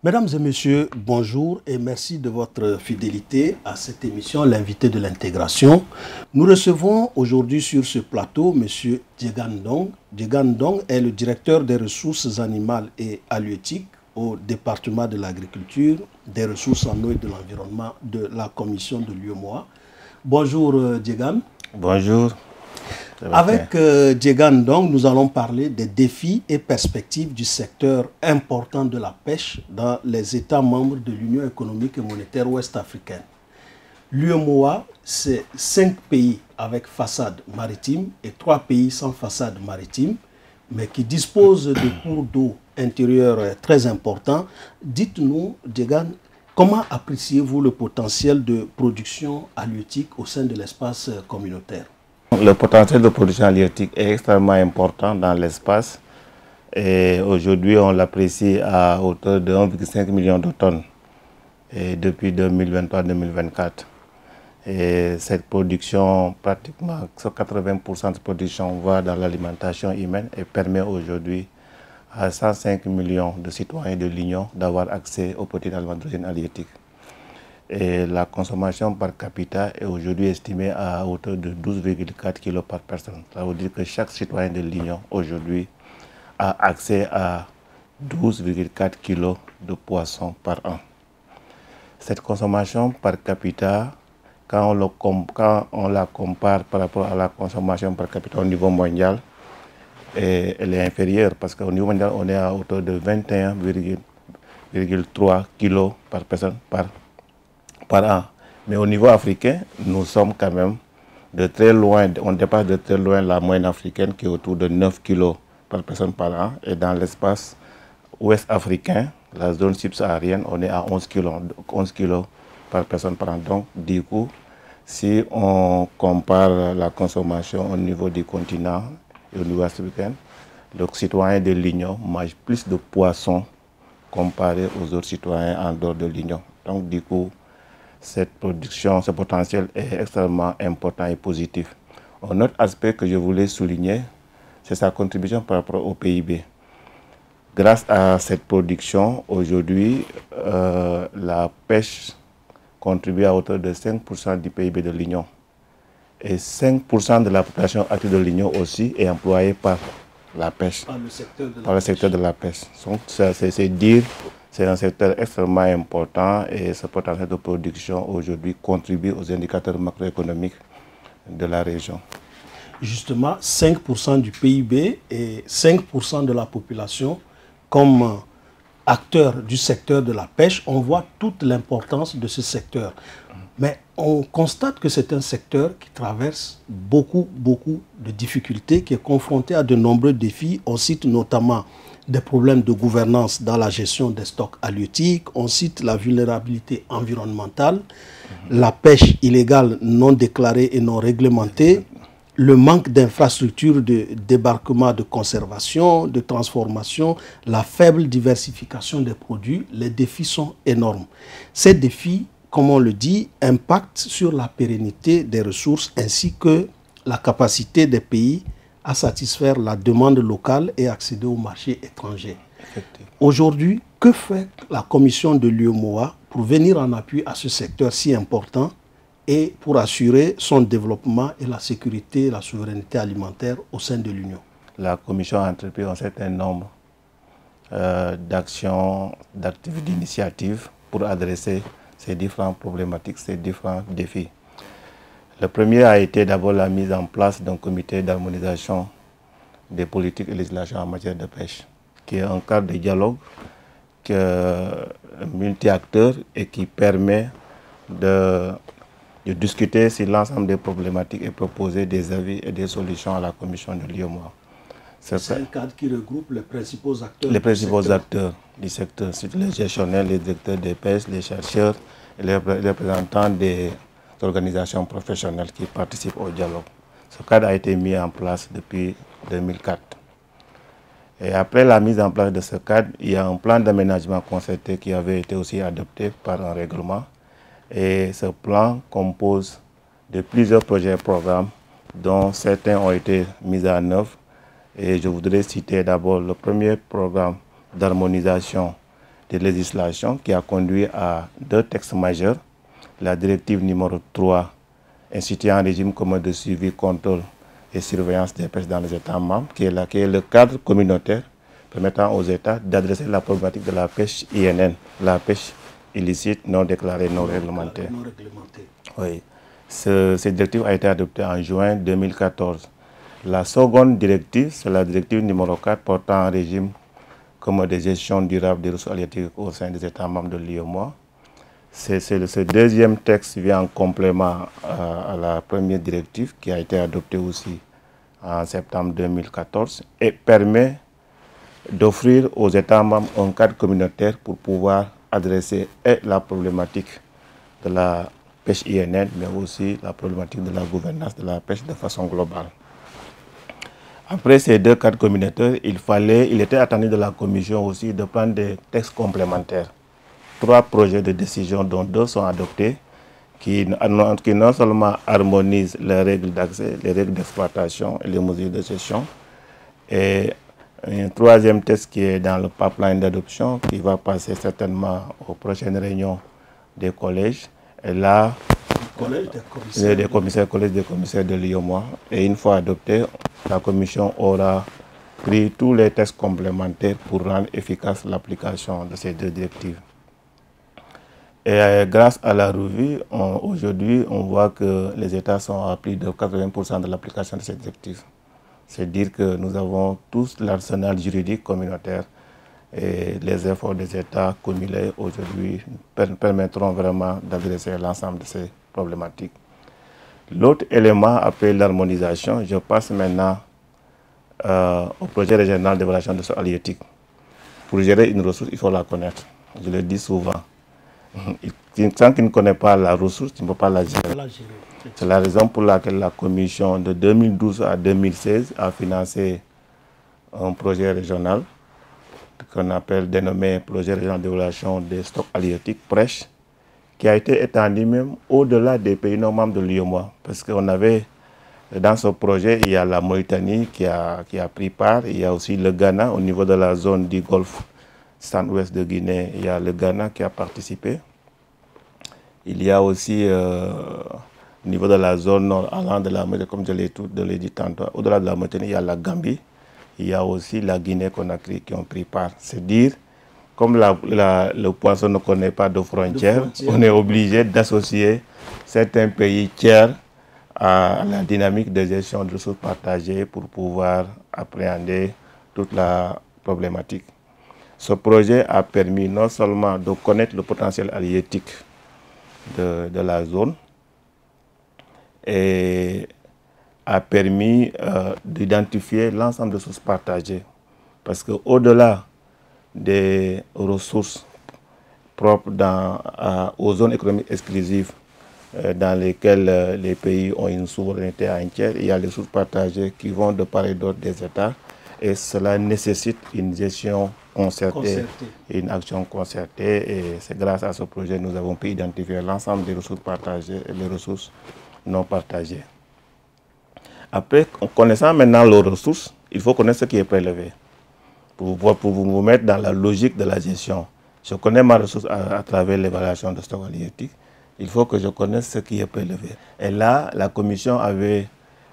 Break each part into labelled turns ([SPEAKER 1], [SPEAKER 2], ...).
[SPEAKER 1] Mesdames et messieurs, bonjour et merci de votre fidélité à cette émission, l'invité de l'intégration. Nous recevons aujourd'hui sur ce plateau M. Djegan Ndong. Djegan Ndong est le directeur des ressources animales et halieutiques au département de l'agriculture, des ressources en eau et de l'environnement de la commission de l'UEMOA. Bonjour Djegan.
[SPEAKER 2] Bonjour.
[SPEAKER 1] Avec Djegan Ndong, nous allons parler des défis et perspectives du secteur important de la pêche dans les États membres de l'Union économique et monétaire ouest-africaine. L'UEMOA, c'est 5 pays avec façade maritime et 3 pays sans façade maritime, mais qui disposent de cours d'eau intérieurs très importants. Dites-nous, Djegan, comment appréciez-vous le potentiel de production halieutique au sein de l'espace communautaire?
[SPEAKER 2] Le potentiel de production halieutique est extrêmement important dans l'espace et aujourd'hui on l'apprécie à hauteur de 1,5 million de tonnes depuis 2023-2024. Et cette production, pratiquement 80% de production va dans l'alimentation humaine et permet aujourd'hui à 105 millions de citoyens de l'Union d'avoir accès aux produits d'alimentation halieutique. Et la consommation par capita est aujourd'hui estimée à hauteur de 12,4 kg par personne. Ça veut dire que chaque citoyen de l'Union aujourd'hui a accès à 12,4 kg de poissons par an. Cette consommation par capita, quand on la compare par rapport à la consommation par capita au niveau mondial, elle est inférieure parce qu'au niveau mondial, on est à hauteur de 21,3 kg par personne par an. Mais au niveau africain, nous sommes quand même de très loin, on dépasse de très loin la moyenne africaine qui est autour de 9 kg par personne par an. Et dans l'espace ouest africain, la zone subsaharienne, on est à 11 kg par personne par an. Donc, du coup, si on compare la consommation au niveau du continent et au niveau africain, le citoyen de l'Union mange plus de poissons comparé aux autres citoyens en dehors de l'Union. Donc, du coup, cette production, ce potentiel est extrêmement important et positif. Un autre aspect que je voulais souligner, c'est sa contribution par rapport au PIB. Grâce à cette production, aujourd'hui, la pêche contribue à hauteur de 5% du PIB de l'Union. Et 5% de la population active de l'Union aussi est employée par la pêche, par le secteur de la pêche. Donc, c'est dire. C'est un secteur extrêmement important et ce potentiel de production aujourd'hui contribue aux indicateurs macroéconomiques de la région.
[SPEAKER 1] Justement, 5% du PIB et 5% de la population comme acteurs du secteur de la pêche, on voit toute l'importance de ce secteur. Mais on constate que c'est un secteur qui traverse beaucoup de difficultés, qui est confronté à de nombreux défis. On cite notamment des problèmes de gouvernance dans la gestion des stocks halieutiques, on cite la vulnérabilité environnementale, la pêche illégale non déclarée et non réglementée, le manque d'infrastructures de débarquement, de conservation, de transformation, la faible diversification des produits. Les défis sont énormes. Ces défis, comme on le dit, impactent sur la pérennité des ressources ainsi que la capacité des pays à satisfaire la demande locale et accéder au marché étranger. Aujourd'hui, que fait la commission de l'UEMOA pour venir en appui à ce secteur si important et pour assurer son développement et la sécurité et la souveraineté alimentaire au sein de l'Union?
[SPEAKER 2] La commission a entrepris un certain nombre d'actions, d'activités, d'initiatives pour adresser ces différentes problématiques, ces différents défis. Le premier a été d'abord la mise en place d'un comité d'harmonisation des politiques et législations en matière de pêche, qui est un cadre de dialogue multi-acteurs et qui permet de discuter sur l'ensemble des problématiques et proposer des avis et des solutions à la commission de l'UEMOA.
[SPEAKER 1] C'est un cadre qui regroupe les principaux acteurs
[SPEAKER 2] du secteur, les gestionnaires, les directeurs des pêches, les chercheurs et les représentants des organisations professionnelles qui participent au dialogue. Ce cadre a été mis en place depuis 2004. Et après la mise en place de ce cadre, il y a un plan d'aménagement concerté qui avait été aussi adopté par un règlement. Et ce plan compose de plusieurs projets et programmes dont certains ont été mis en œuvre. Et je voudrais citer d'abord le premier programme d'harmonisation de législation qui a conduit à 2 textes majeurs. La directive numéro 3 instituant un régime commun de suivi, contrôle et surveillance des pêches dans les États membres, qui est le cadre communautaire permettant aux États d'adresser la problématique de la pêche INN, la pêche illicite, non déclarée, non réglementée. Oui. Cette directive a été adoptée en juin 2014. La seconde directive, c'est la directive numéro 4 portant un régime commun de gestion durable des ressources halieutiques au sein des États membres de l'UEMOA. Ce deuxième texte vient en complément à la première directive qui a été adoptée aussi en septembre 2014 et permet d'offrir aux États membres un cadre communautaire pour pouvoir adresser la problématique de la pêche INN, mais aussi la problématique de la gouvernance de la pêche de façon globale. Après ces 2 cadres communautaires, il était attendu de la Commission aussi de prendre des textes complémentaires. 3 projets de décision dont 2 sont adoptés, qui non seulement harmonisent les règles d'accès, les règles d'exploitation et les mesures de gestion, et un 3e texte qui est dans le pipeline d'adoption, qui va passer certainement aux prochaines réunions des collèges. Et là,
[SPEAKER 1] collège
[SPEAKER 2] des commissaires de l'UEMOA. Et une fois adopté, la Commission aura pris tous les textes complémentaires pour rendre efficace l'application de ces 2 directives. Et grâce à la revue, aujourd'hui, on voit que les États sont à plus de 80% de l'application de ces directives. C'est dire que nous avons tous l'arsenal juridique communautaire et les efforts des États cumulés aujourd'hui permettront vraiment d'adresser l'ensemble de ces problématiques. L'autre élément après l'harmonisation, je passe maintenant au projet régional d'évaluation de ressources halieutiques. Pour gérer une ressource, il faut la connaître. Je le dis souvent. Tant qu'il ne connaît pas la ressource, tu ne peux pas la gérer. C'est la raison pour laquelle la Commission de 2012 à 2016 a financé un projet régional qu'on appelle dénommé Projet régional d'évaluation des stocks halieutiques, PRECH, qui a été étendu même au-delà des pays non membres de l'UEMOA. Parce qu'on avait, dans ce projet, il y a la Mauritanie qui a pris part, il y a aussi le Ghana au niveau de la zone du Golfe centre-ouest de Guinée, il y a le Ghana qui a participé. Il y a aussi au niveau de la zone nord allant de la Mauritanie, comme je l'ai dit tantôt, au-delà de la Mauritanie, il y a la Gambie, il y a aussi la Guinée-Conakry qui ont pris part. C'est dire, comme le poisson ne connaît pas de frontières, on est obligé d'associer certains pays tiers à la dynamique de gestion de ressources partagées pour pouvoir appréhender toute la problématique. Ce projet a permis non seulement de connaître le potentiel halieutique de la zone et a permis d'identifier l'ensemble de ressources partagées. Parce qu'au-delà des ressources propres aux zones économiques exclusives dans lesquelles les pays ont une souveraineté entière, il y a les ressources partagées qui vont de part et d'autre des États et cela nécessite une gestion concertée, une action concertée et c'est grâce à ce projet que nous avons pu identifier l'ensemble des ressources partagées et les ressources non partagées. Après, en connaissant maintenant les ressources, il faut connaître ce qui est prélevé pour vous mettre dans la logique de la gestion. Je connais ma ressource à travers l'évaluation de stock halieutique. Il faut que je connaisse ce qui est prélevé. Et là, la Commission avait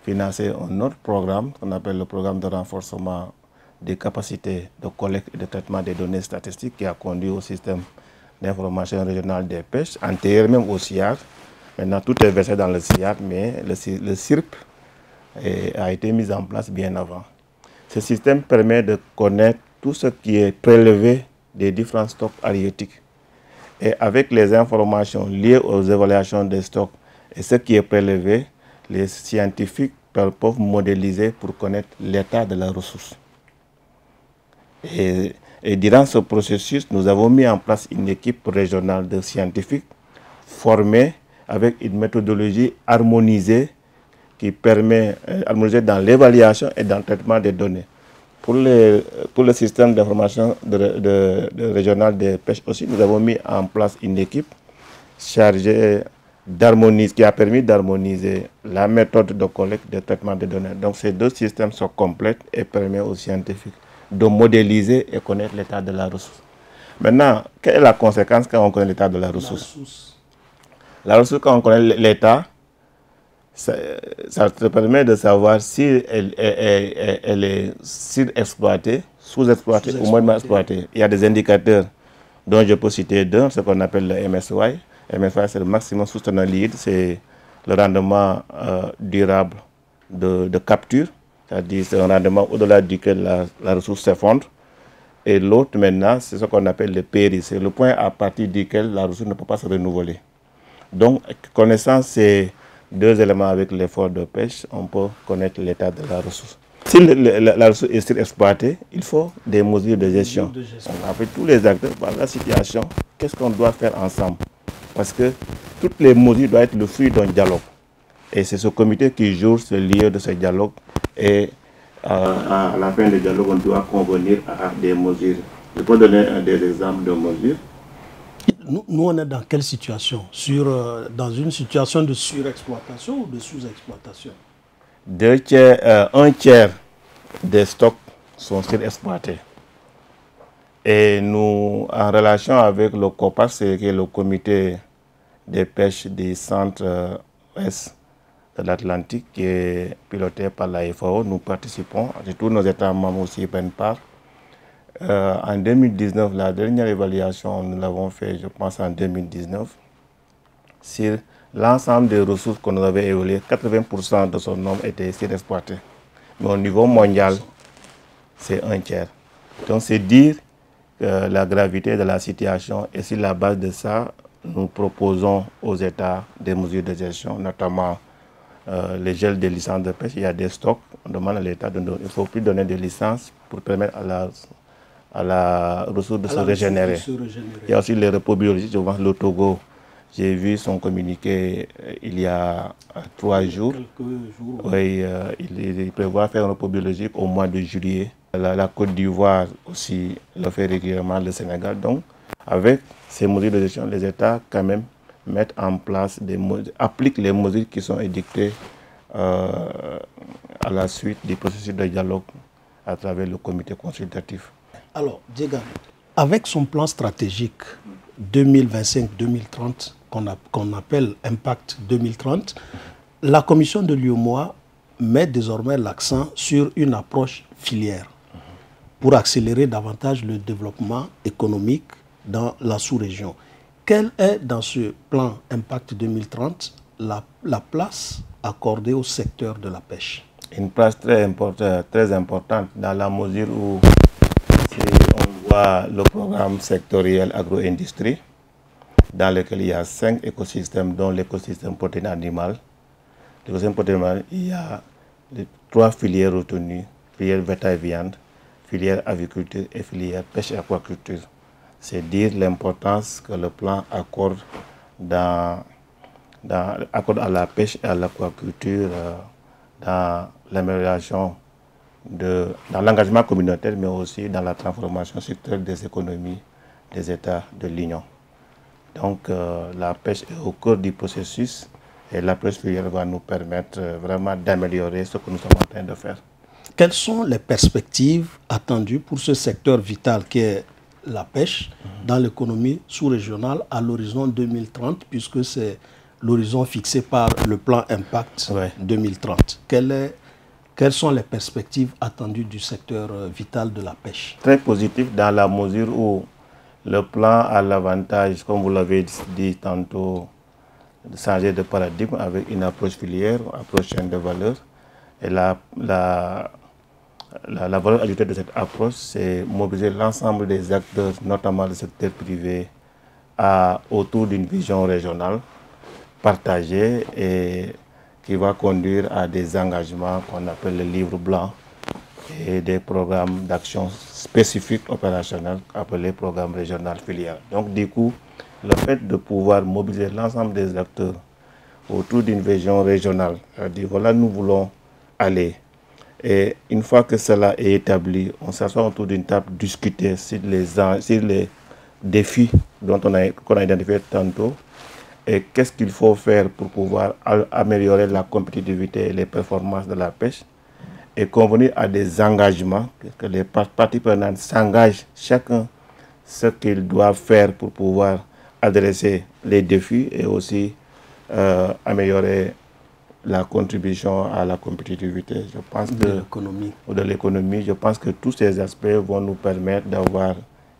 [SPEAKER 2] financé un autre programme qu'on appelle le programme de renforcement des capacités de collecte et de traitement des données statistiques qui a conduit au système d'information régionale des pêches, antérieur même au CIAR. Maintenant, tout est versé dans le CIAR, mais le CIRP a été mis en place bien avant. Ce système permet de connaître tout ce qui est prélevé des différents stocks halieutiques. Et avec les informations liées aux évaluations des stocks et ce qui est prélevé, les scientifiques peuvent modéliser pour connaître l'état de la ressource. Et durant ce processus, nous avons mis en place une équipe régionale de scientifiques formés avec une méthodologie harmonisée qui permet harmonisée dans l'évaluation et dans le traitement des données. Pour le système d'information régional des pêches aussi, nous avons mis en place une équipe chargée d'harmoniser, qui a permis d'harmoniser la méthode de collecte et de traitement des données. Donc ces deux systèmes sont complets et permettent aux scientifiques de modéliser et connaître l'état de la ressource. Maintenant, quelle est la conséquence quand on connaît l'état de la ressource? La ressource, quand on connaît l'état, ça te permet de savoir si elle est surexploitée, sous-exploitée ou moins exploitée. Il y a des indicateurs dont je peux citer deux, ce qu'on appelle le MSY. MSY, c'est le maximum sustainable yield, c'est le rendement durable de capture, c'est-à-dire c'est un rendement au-delà duquel la ressource s'effondre. Et l'autre maintenant, c'est ce qu'on appelle le PRI, c'est le point à partir duquel la ressource ne peut pas se renouveler. Donc, connaissant ces deux éléments avec l'effort de pêche, on peut connaître l'état de la ressource. Si la ressource est surexploitée, il faut des mesures de gestion. On a fait tous les acteurs par la situation, qu'est-ce qu'on doit faire ensemble? Parce que toutes les mesures doivent être le fruit d'un dialogue. Et c'est ce comité qui joue ce lieu de ce dialogue. Et à la fin du dialogue, on doit convenir à des mesures. Je peux donner des exemples de mesures.
[SPEAKER 1] Nous, on est dans quelle situation? Dans une situation de surexploitation ou de sous-exploitation?
[SPEAKER 2] Un tiers des stocks sont surexploités. Et nous, en relation avec le COPAS, c'est le comité des pêches du centre-est de l'Atlantique, qui est piloté par la FAO, nous participons, et tous nos États membres aussi prennent part. En 2019, la dernière évaluation, nous l'avons fait, je pense, en 2019, sur l'ensemble des ressources qu'on avait évaluées, 80% de son nombre était surexploité. Mais au niveau mondial, c'est un tiers. Donc c'est dire la gravité de la situation, et sur la base de ça, nous proposons aux États des mesures de gestion, notamment les gels des licences de pêche. Il y a des stocks, on demande à l'État il ne faut plus donner des licences pour permettre à la ressource de se régénérer. Il y a aussi les repos biologiques, je vois le Togo. J'ai vu son communiqué il y a 3 jours. Oui, il prévoit faire un repos biologique au mois de juillet. La Côte d'Ivoire aussi le fait régulièrement, le Sénégal. Donc, avec ces mesures de gestion, les États quand même mettent en place appliquent les mesures qui sont édictées à la suite du processus de dialogue à travers le comité consultatif.
[SPEAKER 1] Alors, Diega, avec son plan stratégique 2025-2030, qu'on appelle Impact 2030, la commission de l'UEMOA met désormais l'accent sur une approche filière pour accélérer davantage le développement économique dans la sous-région. Quelle est, dans ce plan Impact 2030, la place accordée au secteur de la pêche?
[SPEAKER 2] Une place très importante dans la mesure où on voit le programme sectoriel agro-industrie, dans lequel il y a 5 écosystèmes, dont l'écosystème protéine animale. L'écosystème protéine animale, il y a les 3 filières retenues, filière bétail-viande, filière aviculture et filière pêche et aquaculture. C'est dire l'importance que le plan accorde à la pêche et à l'aquaculture, dans l'amélioration, dans l'engagement communautaire, mais aussi dans la transformation structurelle des économies des États de l'Union. Donc la pêche est au cœur du processus et la pêche filière va nous permettre vraiment d'améliorer ce que nous sommes en train de faire.
[SPEAKER 1] Quelles sont les perspectives attendues pour ce secteur vital qui est la pêche dans l'économie sous-régionale à l'horizon 2030, puisque c'est l'horizon fixé par le plan Impact 2030. Quelles sont les perspectives attendues du secteur vital de la pêche?
[SPEAKER 2] Très positif dans la mesure où le plan a l'avantage, comme vous l'avez dit tantôt, de changer de paradigme avec une approche filière, approche chaîne de valeur. Et la valeur ajoutée de cette approche, c'est mobiliser l'ensemble des acteurs, notamment le secteur privé, autour d'une vision régionale partagée et qui va conduire à des engagements qu'on appelle le livre blanc et des programmes d'action spécifiques opérationnels appelés programmes régionaux filières. Donc du coup, le fait de pouvoir mobiliser l'ensemble des acteurs autour d'une vision régionale, c'est-à-dire voilà, nous voulons aller. Et une fois que cela est établi, on s'assoit autour d'une table, discuter sur les défis qu'on a identifiés tantôt et qu'est-ce qu'il faut faire pour pouvoir améliorer la compétitivité et les performances de la pêche et convenir à des engagements, que les parties prenantes s'engagent chacun ce qu'ils doivent faire pour pouvoir adresser les défis et aussi améliorer la contribution à la compétitivité. Je pense de l'économie. Je pense que tous ces aspects vont nous permettre d'avoir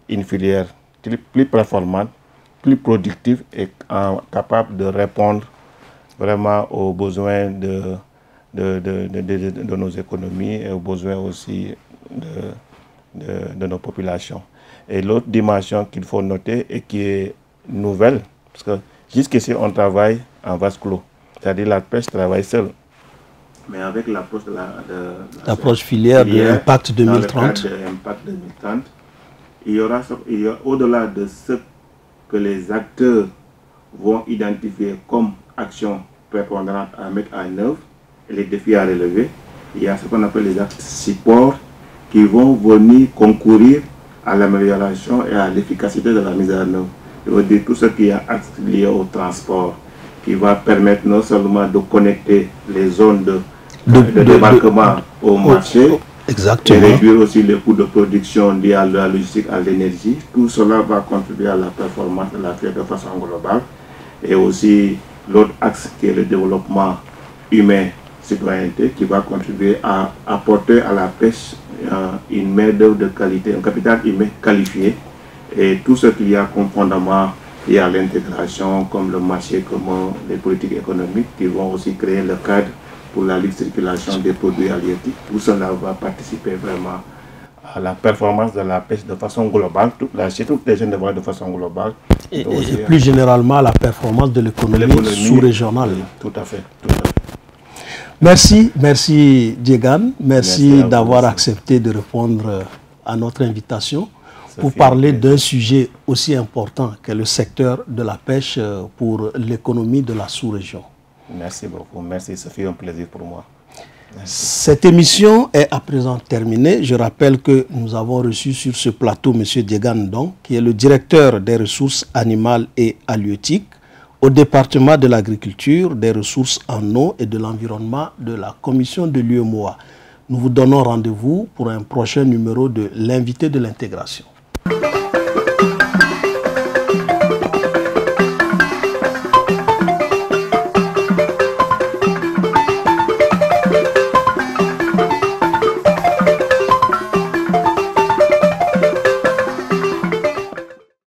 [SPEAKER 2] une filière plus performante, plus productive et capable de répondre vraiment aux besoins de nos économies et aux besoins aussi de nos populations. Et l'autre dimension qu'il faut noter et qui est nouvelle, parce que jusqu'ici on travaille en vase clos, c'est-à-dire la pêche travaille seule. Mais avec l'approche de
[SPEAKER 1] l'approche filière de l'Impact 2030,
[SPEAKER 2] il y aura au-delà de ce que les acteurs vont identifier comme actions prépondérantes à mettre en œuvre et les défis à relever, il y a ce qu'on appelle les actes support qui vont venir concourir à l'amélioration et à l'efficacité de la mise en œuvre. Je veux dire tout ce qui est lié au transport, qui va permettre non seulement de connecter les zones de débarquement au marché,
[SPEAKER 1] exactement,
[SPEAKER 2] et réduire aussi les coûts de production liés à la logistique, à l'énergie. Tout cela va contribuer à la performance de la filière de façon globale. Et aussi l'autre axe qui est le développement humain, citoyenneté, qui va contribuer à apporter à la pêche une main-d'œuvre de qualité, un capital humain qualifié, et tout ce qu'il y a comme fondement lié à l'intégration, comme le marché commun, les politiques économiques, qui vont aussi créer le cadre pour la libre circulation des produits halieutiques. Tout cela va participer vraiment à la performance de la pêche de façon globale, toutes les chaînes de valeur de façon globale.
[SPEAKER 1] Et plus généralement à la performance de l'économie sous-régionale.
[SPEAKER 2] Tout à fait.
[SPEAKER 1] Merci Diegan, merci d'avoir accepté de répondre à notre invitation pour parler d'un sujet aussi important que le secteur de la pêche pour l'économie de la sous-région.
[SPEAKER 2] Merci beaucoup, merci, ça fait un plaisir pour moi. Merci.
[SPEAKER 1] Cette émission est à présent terminée. Je rappelle que nous avons reçu sur ce plateau M. Diegan Ndong, qui est le directeur des ressources animales et halieutiques au département de l'agriculture, des ressources en eau et de l'environnement de la commission de l'UEMOA. Nous vous donnons rendez-vous pour un prochain numéro de l'invité de l'intégration.